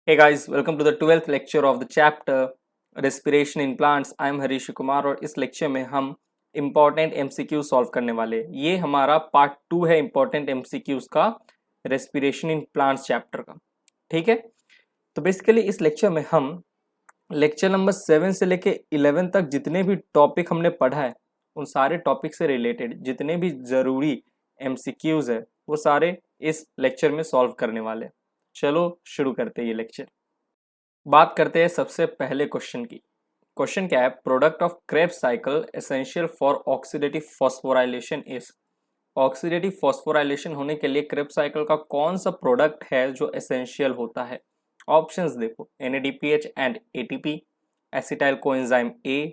Hey guys, welcome to the 12th lecture of the chapter Respiration in Plants. I am Harish Kumar और इस lecture में हम important MCQ solve करने वाले हैं। ये हमारा पार्ट 2 है इम्पॉर्टेंट एमसीक्यूज का रेस्पिरेशन इन प्लांट्स चैप्टर का। ठीक है, तो बेसिकली इस लेक्चर में हम लेक्चर नंबर 7 से लेके 11 तक जितने भी टॉपिक हमने पढ़ा है उन सारे टॉपिक से रिलेटेड जितने भी जरूरी एमसीक्यूज है वो सारे इस लेक्चर में सॉल्व करने वाले हैं। चलो शुरू करते हैं ये लेक्चर। बात करते हैं सबसे पहले क्वेश्चन की। क्वेश्चन क्या है? Product of Krebs cycle essential for oxidative phosphorylation is. Oxidative phosphorylation होने के लिए क्रेब्स साइकिल का कौन सा प्रोडक्ट है जो एसेंशियल होता है? ऑप्शंस देखो, NADPH and ATP, acetyl coenzyme A,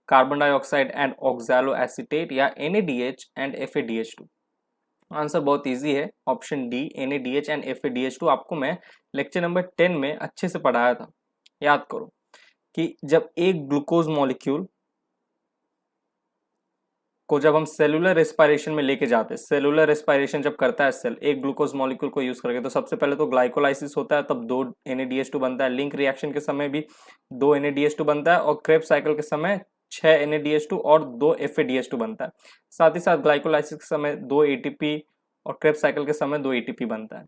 carbon dioxide and oxalo acetate, या NADH एंड FADH2। आंसर बहुत इजी है, option D NADH and FADH2। आपको मैं लेक्चर नंबर 10 में अच्छे से पढ़ाया था। याद करो कि जब एक ग्लूकोज मॉलिक्यूल को जब हम सेलुलर रेस्पिरेशन में लेके जाते हैं, सेलुलर रेस्पिरेशन जब करता है सेल एक ग्लूकोज मॉलिक्यूल को यूज करके, तो सबसे पहले तो ग्लाइकोलाइसिस होता है, तब 2 NADH2 बनता है। लिंक रिएक्शन के समय भी 2 NADH2 बनता है और क्रेब्स साइकिल के समय 6 NADH2 और 2 FADH2 बनता है। साथ ही साथ ग्लाइकोलाइसिस के समय 2 ATP और क्रेब्स साइकिल के समय 2 ATP बनता है।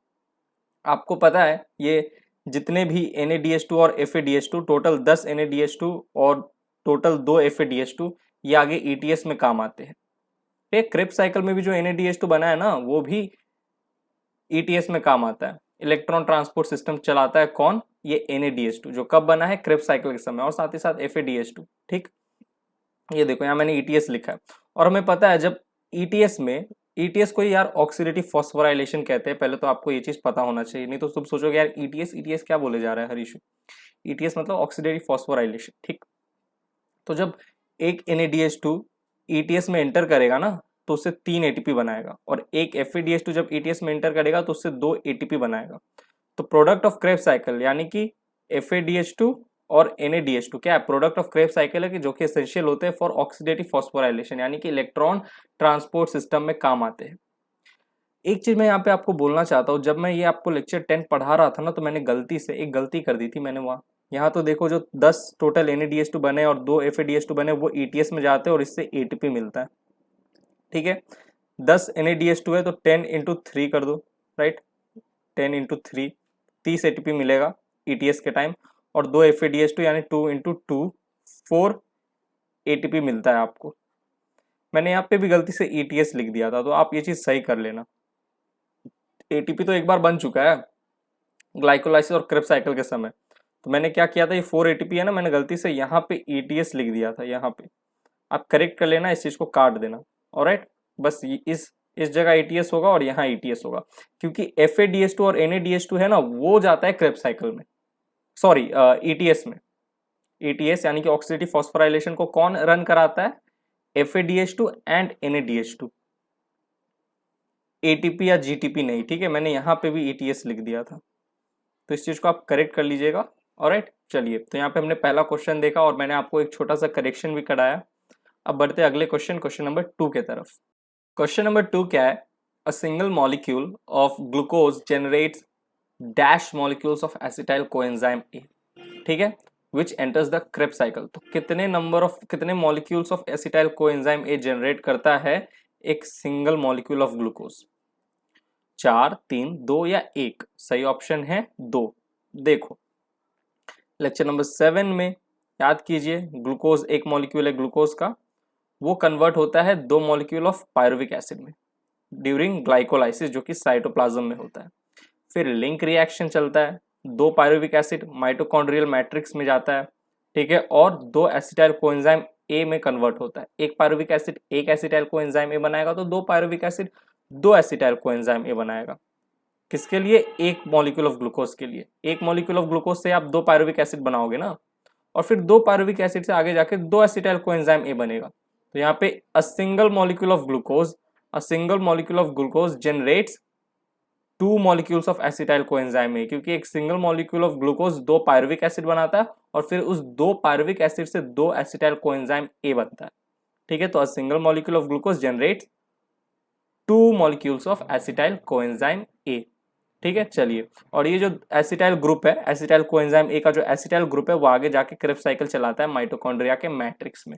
आपको पता है ये जितने भी NADH2 और FADH2 टोटल 10 NADH2 और टोटल 2 FADH2 ये आगे ETS में काम आते हैं। एक क्रेब्स साइकिल में भी जो NADH2 बना है ना वो भी ETS में काम आता है। इलेक्ट्रॉन ट्रांसपोर्ट सिस्टम चलाता है कौन? ये NADH2 जो कब बना है? क्रेब्स साइकिल के समय, और साथ ही साथ FADH2। ठीक, ये देखो यहाँ मैंने ETS लिखा है। और हमें पता है जब ETS में, ETS को यार ऑक्सीडेटिव फॉस्फोराइलेशन कहते हैं। पहले तो आपको ये चीज पता होना चाहिए, नहीं तो तुम सोचोगे यार ETS क्या बोले जा रहा है हरीशु। ETS मतलब ऑक्सीडेटिव फॉस्फोराइलेशन। ठीक, तो जब एक NADH2 ETS में एंटर करेगा ना तो उससे 3 ATP बनाएगा, और एक FADH2 जब ETS में एंटर करेगा तो उससे 2 ATP बनाएगा। तो प्रोडक्ट ऑफ क्रेब्स साइकिल यानी कि FADH2 और NADH2 क्या है? प्रोडक्ट ऑफ क्रेब्स साइकिल है कि जो कि एसेंशियल होते हैं फॉर ऑक्सीडेटिव फॉस्फोराइलेशन, यानी कि इलेक्ट्रॉन ट्रांसपोर्ट सिस्टम में काम आते हैं। एक चीज मैं यहाँ पे आपको बोलना चाहता हूँ, जब मैं ये आपको लेक्चर 10 पढ़ा रहा था ना तो मैंने गलती से एक गलती कर दी थी। मैंने वहाँ यहाँ तो देखो जो 10 टोटल NADH2 बने और 2 FADH2 बने वो ETS में जाते हैं और इससे ATP मिलता है। ठीक है, 10 NADH2 है तो 10 इंटू 3 कर दो, राइट? 10 इंटू 3 30 ATP मिलेगा ETS के टाइम, और 2 FADH2 यानी 2 इंटू 2 4 ATP मिलता है आपको। मैंने यहाँ पे भी गलती से ETS लिख दिया था, तो आप ये चीज सही कर लेना। ATP तो एक बार बन चुका है ग्लाइकोलाइसिस और क्रेब्स साइकिल के समय। तो मैंने क्या किया था, ये 4 ATP है ना, मैंने गलती से यहाँ पे ETS लिख दिया था। यहाँ पे आप करेक्ट कर लेना, इस चीज को काट देना। ऑलराइट, बस इस जगह ETS होगा और यहाँ ETS होगा, क्योंकि FADH2 और NADH2 है ना वो जाता है क्रेब्स साइकिल में, सॉरी ETS में। ETS यानी कि ऑक्सीडेटिव फॉस्फोराइलेशन को कौन रन कराता है? FADH2 एंड NADH2, ATP या GTP नहीं। ठीक है, मैंने यहाँ पे भी ETS लिख दिया था, तो इस चीज को आप करेक्ट कर लीजिएगा। ऑलराइट, चलिए, तो यहाँ पे हमने पहला क्वेश्चन देखा और मैंने आपको एक छोटा सा करेक्शन भी कराया। अब बढ़ते अगले क्वेश्चन, क्वेश्चन नंबर 2 के तरफ। क्वेश्चन नंबर 2 क्या है? A single molecule of glucose generates dash molecules of acetyl coenzyme A। ठीक है, which enters the Krebs cycle. तो कितने molecules of acetyl coenzyme A generate करता है एक सिंगल मॉलिक्यूल ऑफ ग्लूकोज? 4, 3, 2 या 1? सही ऑप्शन है 2। देखो लेक्चर नंबर 7 में याद कीजिए, ग्लूकोज एक मॉलिक्यूल है ग्लूकोज का, वो कन्वर्ट होता है 2 मॉलिक्यूल ऑफ पायरुविक एसिड में ड्यूरिंग ग्लाइकोलाइसिस, जो कि साइटोप्लाज्म में होता है। फिर लिंक रिएक्शन चलता है, 2 पायरुविक एसिड माइटोकॉन्ड्रियल मैट्रिक्स में जाता है, ठीक है, और 2 एसिटाइल कोएंजाइम ए में कन्वर्ट होता है। एक पायरुविक एसिड एक एसिटाइल कोएंजाइम ए बनाएगा तो 2 पायरुविक एसिड 2 एसिटाइल कोएंजाइम ए बनाएगा। किसके लिए? एक मॉलिक्यूल ऑफ ग्लूकोज के लिए। एक मॉलिक्यूल ऑफ ग्लूकोज से आप 2 पायरुविक एसिड बनाओगे ना, और फिर 2 पायरुविक एसिड से आगे जाके 2 एसिटाइल कोएंजाइम ए बनेगा। तो यहाँ पे a single molecule of glucose generates 2 molecules of acetyl coenzyme ए, क्योंकि एक single molecule of glucose 2 pyruvic acid बनाता है और फिर उस 2 पायरुविक एसिड से 2 एसिटाइल कोएंजाइम ए बनता है। ठीक है, तो a single molecule of glucose generates 2 molecules of acetyl coenzyme ए। ठीक है, चलिए। और ये जो एसिटाइल ग्रुप है, एसिटाइल कोएंजाइम ए का जो एसिटाइल ग्रुप है वो आगे जाके क्रेब्स साइकिल चलाता है माइटोकॉन्ड्रिया के मैट्रिक्स में।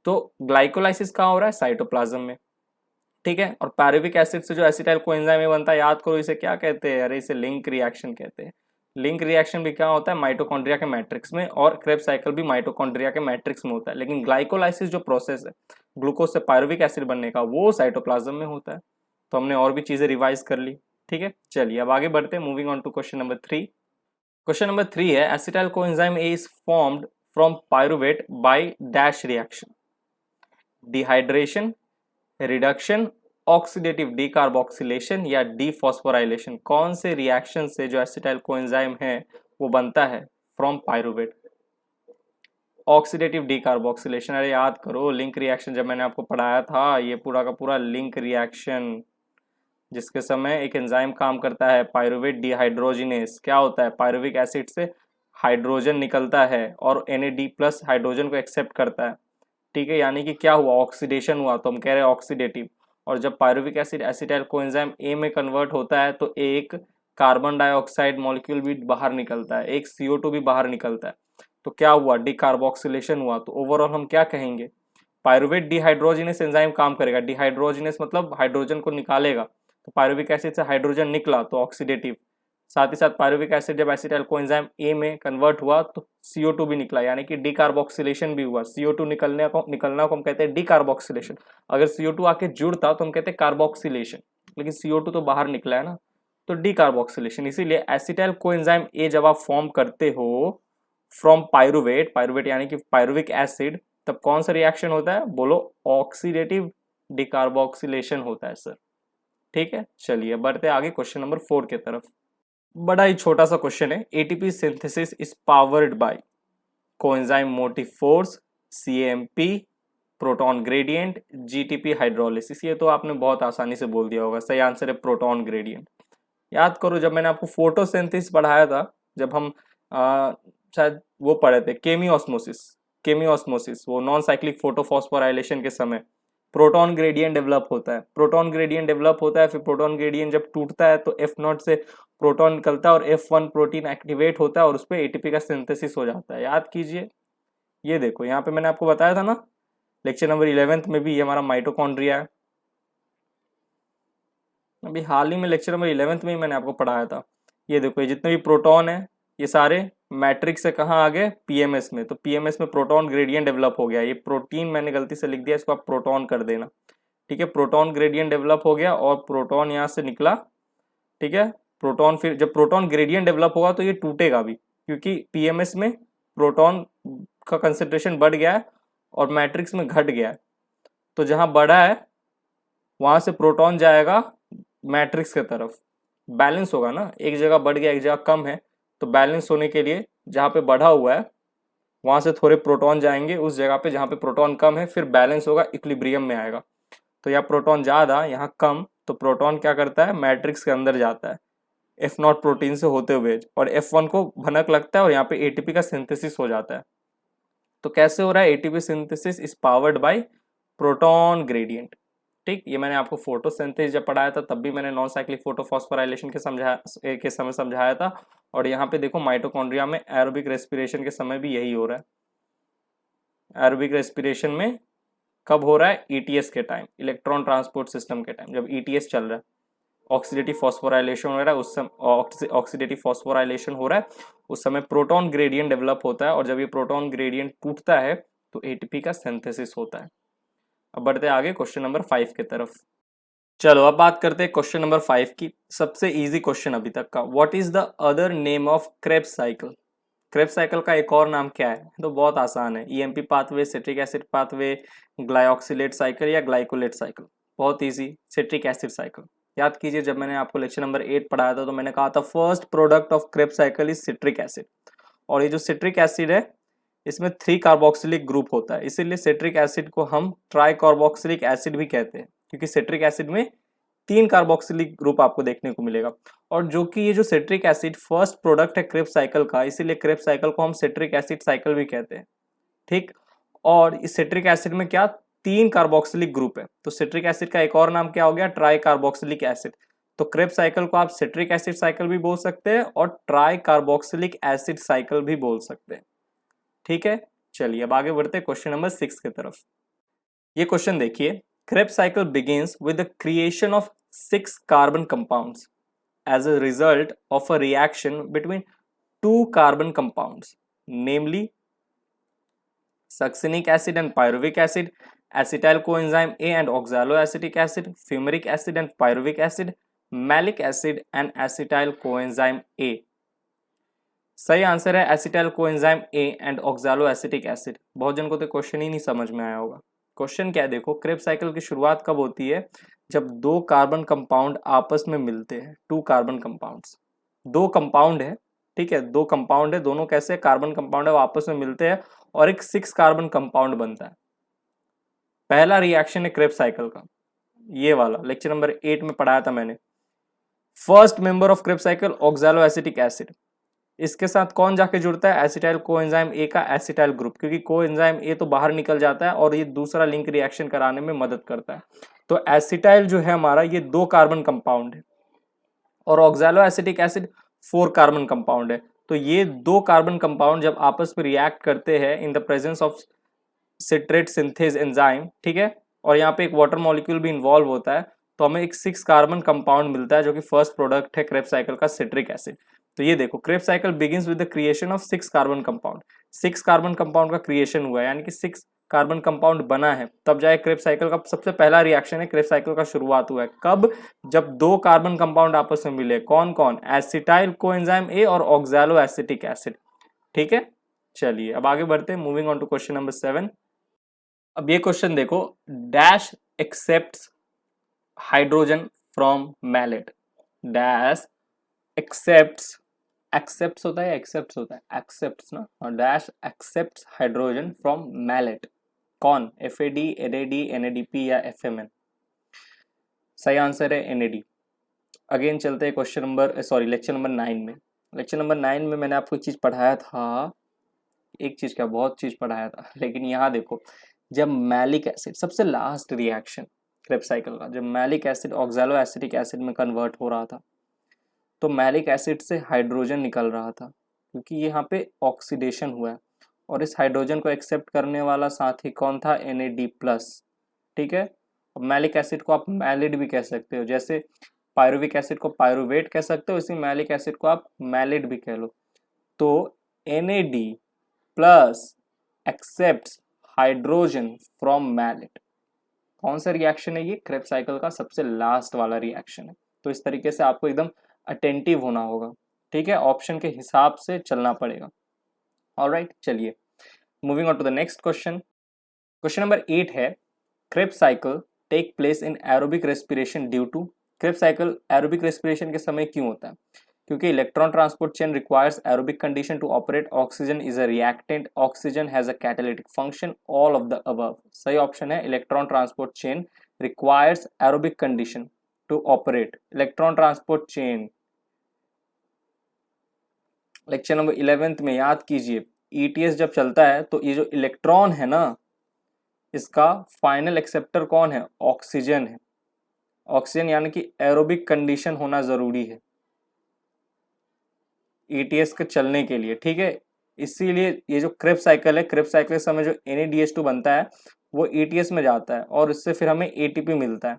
तो ग्लाइकोलाइसिस कहाँ हो रहा है? साइटोप्लाज्म में। ठीक है, और पायरुविक एसिड से जो एसिटाइल कोएंजाइम ए बनता है, याद करो इसे क्या कहते हैं? अरे इसे लिंक रिएक्शन कहते हैं। लिंक रिएक्शन भी क्या होता है? माइटोकॉन्ड्रिया के मैट्रिक्स में, और क्रेब्स साइकिल भी माइटोकॉन्ड्रिया के मैट्रिक्स में होता है। लेकिन ग्लाइकोलाइसिस जो प्रोसेस है ग्लूकोज से पायरुविक एसिड बनने का, वो साइटोप्लाज्म में होता है। तो हमने और भी चीजें रिवाइज कर ली। ठीक है, चलिए अब आगे बढ़ते हैं। Moving on to question number 3। Question number 3 है acetyl coenzyme A is formed from pyruvate by dash reaction, dehydration, reduction, oxidative decarboxylation या डीफॉस्फोराइलेशन। कौन से रिएक्शन से जो एसिटाइल कोएंजाइम है वो बनता है फ्रॉम पायरुवेट? ऑक्सीडेटिव डीकार्बोक्सिलेशन, अरे याद करो लिंक रिएक्शन जब मैंने आपको पढ़ाया था, ये पूरा का पूरा लिंक रिएक्शन जिसके समय एक एंजाइम काम करता है पायरुवेट डिहाइड्रोजिनेस। क्या होता है? पायरुविक एसिड से हाइड्रोजन निकलता है और Na+ हाइड्रोजन को एक्सेप्ट करता है। ठीक है, यानी कि क्या हुआ? ऑक्सीडेशन हुआ, तो हम कह रहे हैं ऑक्सीडेटिव। और जब पायरुविक एसिड एसिटाइल कोएंजाइम ए में कन्वर्ट होता है तो एक कार्बन डाइऑक्साइड मॉलिक्यूल भी बाहर निकलता है, एक CO2 भी बाहर निकलता है। तो क्या हुआ? डिकार्बोक्सिलेशन हुआ। तो ओवरऑल हम क्या कहेंगे? पायरुवेट डिहाइड्रोजिनेस एंजाइम काम करेगा। डिहाइड्रोजिनेस मतलब हाइड्रोजन को निकालेगा, तो पायरुविक एसिड से हाइड्रोजन निकला तो ऑक्सीडेटिव। साथ ही साथ पायरुविक एसिड जब एसिटाइल कोएंजाइम ए में कन्वर्ट हुआ तो CO2 भी निकला, यानी कि डिकार्बोक्सिलेशन भी हुआ। CO2 निकलना को हम कहते हैं डिकार्बोक्सिलेशन। अगर CO2 आके जुड़ता तो हम कहते हैं कार्बोक्सिलेशन, लेकिन CO2 तो बाहर निकला है ना, तो डिकार्बोक्सिलेशन। इसीलिए एसिटाइल कोएंजाइम ए जब आप फॉर्म करते हो फ्रॉम पायरुवेट, पायरुवेट यानी कि पायरुविक एसिड, तब कौन सा रिएक्शन होता है? बोलो, ऑक्सीडेटिव डिकार्बोक्सिलेशन होता है सर। ठीक है, चलिए बढ़ते आगे क्वेश्चन नंबर 4 की तरफ। बड़ा ही छोटा सा क्वेश्चन है। ATP synthesis is powered by coenzyme motive force, CAMP, proton gradient, GTP hydrolysis. ये तो आपने बहुत आसानी से बोल दिया होगा, सही आंसर है प्रोटॉन ग्रेडियंट। याद करो जब मैंने आपको फोटोसिंथेसिस पढ़ाया था, जब हम शायद वो पढ़े थे केमियोस्मोसिस, वो नॉन साइक्लिक फोटोफॉस्फोराइलेशन के समय प्रोटॉन ग्रेडियंट डेवलप होता है। प्रोटॉन ग्रेडियंट डेवलप होता है, फिर प्रोटॉन ग्रेडियंट जब टूटता है तो F0 से प्रोटॉन निकलता है और F1 प्रोटीन एक्टिवेट होता है और उस पर ATP का सिंथेसिस हो जाता है। याद कीजिए, ये देखो यहाँ पे मैंने आपको बताया था ना, लेक्चर नंबर 11 में भी, ये हमारा माइटोकॉन्ड्रिया है। अभी हाल ही में लेक्चर नंबर 11 में ही मैंने आपको पढ़ाया था। ये देखो, ये जितने भी प्रोटॉन है ये सारे मैट्रिक्स से कहाँ आ गए? PMS में। तो PMS में प्रोटॉन ग्रेडियंट डेवलप हो गया। ये प्रोटीन मैंने गलती से लिख दिया, इसको आप प्रोटॉन कर देना। ठीक है, प्रोटॉन ग्रेडियंट डेवलप हो गया और प्रोटॉन यहाँ से निकला। ठीक है, प्रोटॉन, फिर जब प्रोटॉन ग्रेडियंट डेवलप होगा तो ये टूटेगा भी, क्योंकि PMS में प्रोटॉन का कंसेंट्रेशन बढ़ गया है और मैट्रिक्स में घट गया है। तो जहां बढ़ा है वहां से प्रोटॉन जाएगा मैट्रिक्स की तरफ, बैलेंस होगा ना। एक जगह बढ़ गया एक जगह कम है, तो बैलेंस होने के लिए जहाँ पे बढ़ा हुआ है वहां से थोड़े प्रोटॉन जाएंगे उस जगह पे जहाँ पे प्रोटॉन कम है, फिर बैलेंस होगा, इक्विलिब्रियम में आएगा। तो यहाँ प्रोटॉन ज़्यादा यहाँ कम, तो प्रोटॉन क्या करता है? मैट्रिक्स के अंदर जाता है F0 प्रोटीन से होते हुए, और F1 को भनक लगता है और यहाँ पे ATP का सिंथेसिस हो जाता है। तो कैसे हो रहा है? ATP synthesis is powered by proton gradient. ठीक, ये मैंने आपको फोटोसिंथेसिस जब पढ़ाया था तब भी मैंने नॉन साइक्लिक फोटोफॉस्फोराइलेशन के समय समझाया था। और यहाँ पे देखो माइटोकॉन्ड्रिया में एरोबिक रेस्पिरेशन के समय भी यही हो रहा है। एरोबिक रेस्पिरेशन में कब हो रहा है? ETS के टाइम, इलेक्ट्रॉन ट्रांसपोर्ट सिस्टम के टाइम, जब ETS चल रहा है, ऑक्सीडेटिव फॉस्फोराइलेशन हो रहा है उस समय, ऑक्सीडेटिव फॉस्फोराइलेशन हो रहा है उस समय प्रोटॉन ग्रेडियंट डेवलप होता है, और जब ये प्रोटॉन ग्रेडियंट टूटता है तो ATP का सिंथेसिस होता है। अब बढ़ते हैं आगे क्वेश्चन नंबर 5 की तरफ। चलो अब बात करते हैं क्वेश्चन नंबर 5 की, सबसे इजी क्वेश्चन अभी तक का। What is the other name of Krebs cycle? Krebs cycle का एक और नाम क्या है? तो बहुत आसान है, EMP pathway, citric acid pathway, glyoxylate cycle या ग्लाइकोलेट साइकिल। बहुत इजी, सिट्रिक एसिड साइकिल। याद कीजिए जब मैंने आपको लेक्चर नंबर 8 पढ़ाया था तो मैंने कहा था first product of Krebs cycle is citric acid. और ये जो सिट्रिक एसिड है इसमें 3 कार्बोक्सिलिक ग्रुप होता है, इसीलिए सिट्रिक एसिड को हम ट्राई कार्बोक्सिलिक एसिड भी कहते हैं, क्योंकि सिट्रिक एसिड में 3 कार्बोक्सिलिक ग्रुप आपको देखने को मिलेगा। और जो कि ये जो सिट्रिक एसिड फर्स्ट प्रोडक्ट है क्रेब्स साइकिल का, इसीलिए क्रेब्स साइकिल को हम सिट्रिक एसिड साइकिल भी कहते हैं। ठीक, और इस सिट्रिक एसिड में क्या 3 कार्बोक्सिलिक ग्रुप है, तो सिट्रिक एसिड का एक और नाम क्या हो गया? Try carboxylic acid. तो क्रेब्स साइकिल को आप सिट्रिक एसिड साइकिल भी बोल सकते हैं और ट्राई कार्बोक्सिलिक एसिड साइकिल भी बोल सकते हैं। ठीक है, चलिए अब आगे बढ़ते हैं क्वेश्चन नंबर 6 की तरफ। ये क्वेश्चन देखिए, Krebs cycle begins with the creation of 6 carbon compounds as a result of a reaction between two carbon compounds, namely succinic acid and pyruvic acid, acetyl coenzyme A and oxaloacetic acid, fumaric acid and pyruvic acid, malic acid and acetyl coenzyme A। सही answer है acetyl coenzyme A and oxaloacetic acid. बहुत जन को तो question ही नहीं समझ में आया होगा। क्वेश्चन क्या है देखो, क्रेब्स साइकिल की शुरुआत कब होती है? जब दो कार्बन कंपाउंड आपस में मिलते हैं, टू कार्बन कंपाउंड्स, दो कंपाउंड है, ठीक है, दो कंपाउंड है, दोनों कैसे कार्बन कंपाउंड है, वो आपस में मिलते हैं और एक 6 कार्बन कंपाउंड बनता है। पहला रिएक्शन है क्रेब्स साइकिल का, ये वाला लेक्चर नंबर 8 में पढ़ाया था मैंने। First member of Krebs cycle oxaloacetic acid, इसके साथ कौन जाके जुड़ता है? एसिटाइल कोएंजाइम ए का एसिटाइल ग्रुप, क्योंकि कोएंजाइम ए तो बाहर निकल जाता है और ये दूसरा लिंक रिएक्शन कराने में मदद करता है। तो एसिटाइल जो है हमारा, ये 2 कार्बन कंपाउंड है और ऑक्सालोएसिटिक एसिड 4 कार्बन कंपाउंड है। तो ये 2 कार्बन कंपाउंड जब आपस में रिएक्ट करते हैं in the presence of citrate synthase enzyme, ठीक है, और यहाँ पे एक वाटर मॉलिक्यूल भी इन्वॉल्व होता है, तो हमें एक 6 कार्बन कंपाउंड मिलता है जो कि फर्स्ट प्रोडक्ट है क्रेब्स साइकिल का, सिट्रिक एसिड। तो ये देखो, Krebs cycle begins with the creation of 6 carbon compound. 6 carbon compound का क्रिएशन हुआ है, यानी कि 6 कार्बन कंपाउंड बना है, तब जाए क्रेब्स साइकिल का सबसे पहला रिएक्शन है, क्रेब्स साइकिल का शुरुआत हुआ है कब? जब 2 कार्बन कंपाउंड आपस में मिले। कौन कौन? एसिटाइल कोएंजाइम ए और ऑक्सालोएसिटिक एसिड। ठीक है, चलिए अब आगे बढ़ते हैं, moving on to question number 7। अब ये क्वेश्चन देखो, dash accepts hydrogen from malate. Dash accepts, accepts होता है, एक्सेप्ट्स होता है, एक्सेप्ट्स ना, और dash accepts hydrogen from malate. कौन? FAD, NAD, NADP या FMN? सही आंसर है NAD। अगेन चलते हैं क्वेश्चन नंबर लेक्चर नंबर 9 में। लेक्चर नंबर 9 में मैंने आपको चीज पढ़ाया था, एक चीज क्या, बहुत चीज पढ़ाया था, लेकिन यहाँ देखो, जब मैलिक एसिड, सबसे लास्ट रिएक्शन क्रेब्स साइकिल का, जब मैलिक एसिड ऑक्सालोएसिटिक एसिड में कन्वर्ट हो रहा था, तो मैलिक एसिड से हाइड्रोजन निकल रहा था, क्योंकि यहाँ पे ऑक्सीडेशन हुआ है, और इस हाइड्रोजन को एक्सेप्ट करने वाला साथी कौन था? NAD+। ठीक है, अब मैलिक एसिड को आप मैलिड भी कह सकते हो, जैसे पायरुविक एसिड को पायरुवेट कह सकते हो, इसी मैलिक एसिड को आप मैलिड भी कह लो। तो NAD+ एक्सेप्ट्स हाइड्रोजन फ्रॉम मैलिड। कौन सा रिएक्शन है ये? क्रेब्स साइकिल का सबसे लास्ट वाला रिएक्शन है। तो इस तरीके से आपको एकदम अटेंटिव होना होगा, ठीक है, ऑप्शन के हिसाब से चलना पड़ेगा। ऑलराइट, चलिए moving on to the next question. Question number 8 है, Krebs cycle take place in aerobic respiration due to. Krebs cycle aerobic respiration के समय क्यों होता है? क्योंकि electron transport chain requires aerobic condition to operate, oxygen is a reactant, oxygen has a catalytic function, all of the above. सही option है, electron transport chain requires aerobic condition to operate. Electron transport chain lecture number 11 में याद कीजिए, ETS जब चलता है तो ये जो इलेक्ट्रॉन है ना, इसका फाइनल एक्सेप्टर कौन है? ऑक्सीजन है। ऑक्सीजन, यानी कि एरोबिक कंडीशन होना जरूरी है ETS के चलने के लिए, ठीक है। इसीलिए ये जो क्रेब्स साइकिल है, क्रेब्स साइकिल के समय जो NADH2 बनता है वो ETS में जाता है और इससे फिर हमें ATP मिलता है,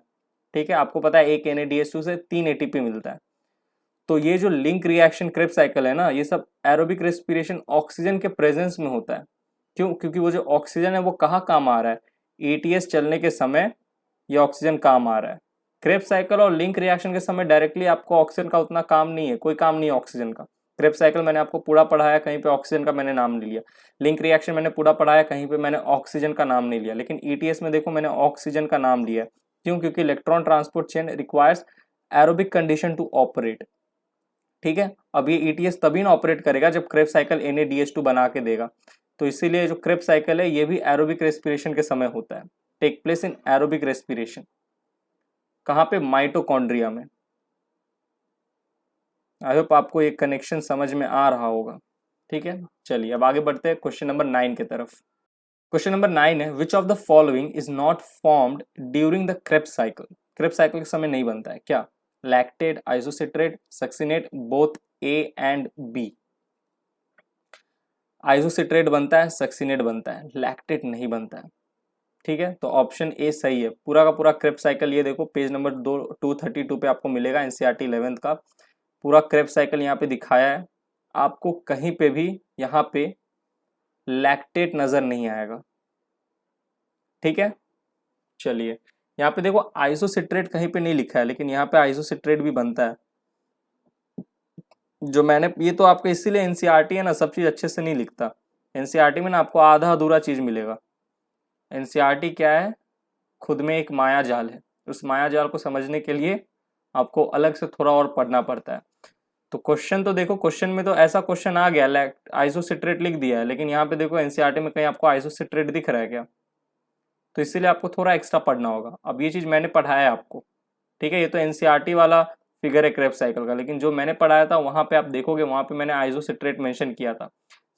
ठीक है। आपको पता है एक NADH2 से 3 ATP मिलता है। तो ये जो लिंक रिएक्शन क्रेब्स साइकिल है ना, ये सब एरोबिक रेस्पिरेशन ऑक्सीजन के प्रेजेंस में होता है। क्यों? क्योंकि वो जो ऑक्सीजन है वो कहाँ काम आ रहा है? ETS चलने के समय ये ऑक्सीजन काम आ रहा है। क्रेब्स साइकिल और लिंक रिएक्शन के समय डायरेक्टली आपको ऑक्सीजन का उतना काम नहीं है, कोई काम नहीं है ऑक्सीजन का। क्रेब्स साइकिल मैंने आपको पूरा पढ़ाया, कहीं पे ऑक्सीजन का मैंने नाम नहीं लिया। लिंक रिएक्शन मैंने पूरा पढ़ाया, कहीं पे मैंने ऑक्सीजन का नाम नहीं लिया। लेकिन ETS में देखो मैंने ऑक्सीजन का नाम लिया। क्यों? क्योंकि electron transport chain requires aerobic condition to operate, ठीक है। अब ये ETS तभी ना ऑपरेट करेगा जब क्रेब्स साइकिल NADH2 बना के देगा। तो इसीलिए जो क्रेब्स साइकिल है ये भी एरोबिक रेस्पिरेशन के समय होता है, take place in aerobic respiration. कहाँ पे? माइटोकॉन्ड्रिया में। आई होप आपको एक कनेक्शन समझ में आ रहा होगा, ठीक है। चलिए अब आगे बढ़ते हैं क्वेश्चन नंबर 9 की तरफ। क्वेश्चन नंबर 9 है, which of the following is not formed during the Krebs cycle. Krebs cycle के समय नहीं बनता है क्या? Lactate, isocitrate, succinate, both A and B. Isocitrate बनता है, सक्सिनेट बनता है, लैक्टेट नहीं बनता है। ठीक है, तो ऑप्शन ए सही है। पूरा का पूरा क्रेब्स साइकिल ये देखो पेज नंबर 232 पे आपको मिलेगा, एनसीईआरटी 11th का पूरा क्रेब्स साइकिल यहाँ पे दिखाया है। आपको कहीं पे भी यहाँ पे लैक्टेट नजर नहीं आएगा। ठीक है, चलिए यहाँ पे देखो आइसोसिट्रेट कहीं पे नहीं लिखा है, लेकिन यहाँ पे आइसोसिट्रेट भी बनता है। जो मैंने, ये तो आपको इसीलिए एनसीईआरटी है ना, सब चीज अच्छे से नहीं लिखता। एनसीईआरटी में ना आपको आधा अधूरा चीज मिलेगा। एनसीईआरटी क्या है, खुद में एक माया जाल है। उस माया जाल को समझने के लिए आपको अलग से थोड़ा और पढ़ना पड़ता है। तो क्वेश्चन तो देखो, क्वेश्चन में तो ऐसा क्वेश्चन आ गया, आइसोसिट्रेट लिख दिया है, लेकिन यहाँ पे देखो एनसीईआरटी में कहीं आपको आइसोसिट्रेट दिख रहा है क्या? तो इसीलिए आपको थोड़ा एक्स्ट्रा पढ़ना होगा। अब ये चीज मैंने पढ़ाया है आपको, ठीक है, ये तो एनसीईआरटी वाला फिगर है क्रेब्स साइकिल का, लेकिन जो मैंने पढ़ाया था वहां पे आप देखोगे, वहां पे मैंने आइसोसिट्रेट मेंशन किया था।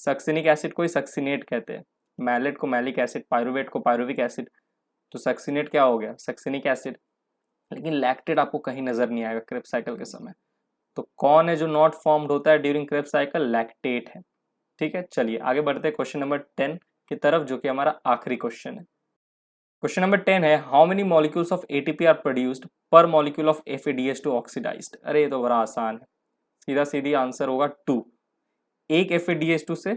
सक्सिनिक एसिड को ही सक्सिनेट कहते हैं, मैलेट को मैलिक एसिड, पायरुवेट को पायरुविक एसिड। तो सक्सिनेट क्या हो गया, सक्सिनिक एसिड। लेकिन लैक्टेट आपको कहीं नजर नहीं आएगा क्रेब्स साइकिल के समय। तो कौन है जो नॉट फॉर्म्ड होता है ड्यूरिंग क्रेब्स साइकिल? लैक्टेट है। ठीक है, चलिए आगे बढ़ते हैं क्वेश्चन नंबर 10 की तरफ, जो कि हमारा आखिरी क्वेश्चन है। क्वेश्चन नंबर 10 है, how many molecules of ATP are produced per molecule of FADH2 oxidized. अरे ये तो बड़ा आसान है, सीधा सीधी आंसर होगा 2। एक FADH2 से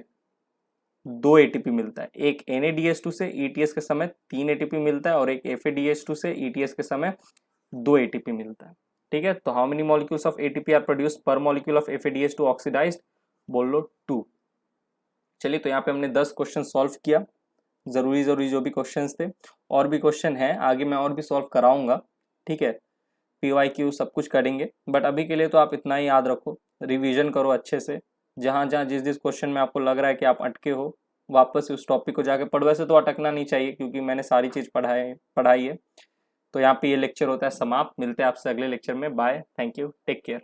2 ATP मिलता है, एक NADH2 से ETS के समय 3 ATP मिलता है, और एक FADH2 से ETS के समय 2 ATP मिलता है। ठीक है, तो how many molecules of ATP are produced per molecule of FADH2 oxidized? बोल लो 2। चलिए, तो यहाँ पे हमने 10 क्वेश्चन सॉल्व किया, जरूरी जो भी क्वेश्चंस थे। और भी क्वेश्चन है आगे, मैं और भी सॉल्व कराऊंगा। ठीक है, PYQ सब कुछ करेंगे, बट अभी के लिए तो आप इतना ही याद रखो, रिवीजन करो अच्छे से। जहाँ जहाँ जिस क्वेश्चन में आपको लग रहा है कि आप अटके हो, वापस उस टॉपिक को जाके पढ़ो। वैसे तो अटकना नहीं चाहिए, क्योंकि मैंने सारी चीज़ पढ़ाई है। तो यहाँ पे ये लेक्चर होता है समाप्त। मिलते हैं आपसे अगले लेक्चर में। Bye, thank you, take care.